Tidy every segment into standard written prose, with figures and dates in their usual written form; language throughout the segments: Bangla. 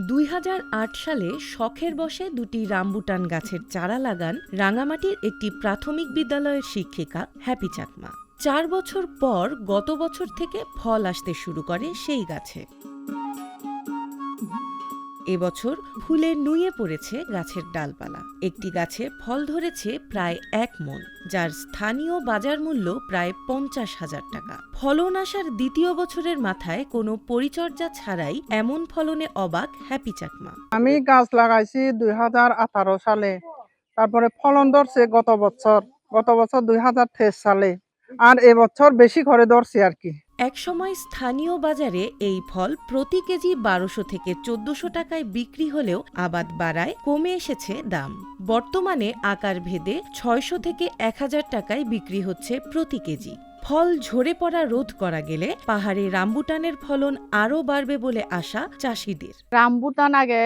2008 সালে শখের বশে দুটি রামবুটান গাছের চারা লাগান রাঙামাটির একটি প্রাথমিক বিদ্যালয়ের শিক্ষিকা হ্যাপি চাকমা। 4 বছর পর গত বছর থেকে ফল আসতে শুরু করে সেই গাছে। এবছর ফুলে নুয়ে পড়েছে গাছের ডালপালা। একটি গাছে ফল ধরেছে প্রায় 1 মণ, যার স্থানীয় বাজার মূল্য প্রায় 50,000 টাকা। ফলন আসার দ্বিতীয় বছরের মাথায় কোনো পরিচর্যা ছাড়াই এমন ফলনে অবাক হ্যাপি চাকমা। আমি গাছ লাগাইছি 2018 সালে, তারপরে ফলন ধরছে গত বছর 2023 সালে, আর এবছর বেশি করে ধরছে আর কি। একসময় স্থানীয় বাজারে এই ফল প্রতি কেজি 1200 থেকে 1400 টাকায় বিক্রি হলেও আবাদ বাড়ায় কমে এসেছে দাম। বর্তমানে আকার ভেদে 600 থেকে 1000 টাকায় বিক্রি হচ্ছে প্রতি কেজি। ফল ঝরে পড়া রোধ করা গেলে পাহাড়ে রামবুটানের ফলন আরও বাড়বে বলে আশা চাষিদের। রামবুটান আগে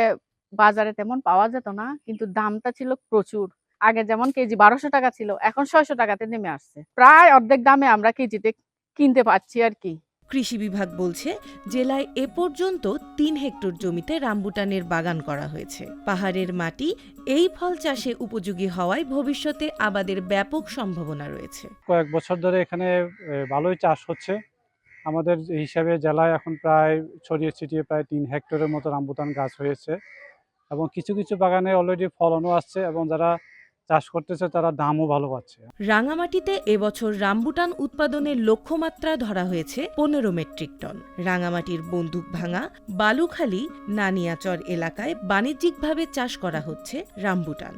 বাজারে তেমন পাওয়া যেত না, কিন্তু দামটা ছিল প্রচুর। আগে যেমন কেজি 1200 টাকা ছিল, এখন 600 টাকাতে নেমে আসছে। প্রায় অর্ধেক দামে আমরা কেজিতে কিনতে পাচ্ছি আর কি। কৃষি বিভাগ বলছে, জেলায় এ পর্যন্ত 3 হেক্টর জমিতে রামবুটানের বাগান করা হয়েছে। পাহাড়ের মাটি এই ফল চাষে উপযোগী হওয়ায় ভবিষ্যতে আবাদের ব্যাপক সম্ভাবনা রয়েছে। কয়েক বছর ধরে এখানে ভালোই চাষ হচ্ছে। আমাদের হিসাবে জেলায় এখন প্রায় ছড়িয়ে ছিটিয়ে প্রায় 3 হেক্টরের মতো রামবুটান গাছ হয়েছে, এবং কিছু কিছু বাগানে অলরেডি ফলনও আসছে, এবং যারা চাষ করতেছে তারা দামও ভালো পাচ্ছে। রাঙামাটিতে এবছর রামবুটান উৎপাদনের লক্ষ্যমাত্রা ধরা হয়েছে 15 মেট্রিক টন। রাঙামাটির বন্দুকভাঙা, বালুখালী, নানিয়াচর এলাকায় বাণিজ্যিকভাবে চাষ করা হচ্ছে রামবুটান।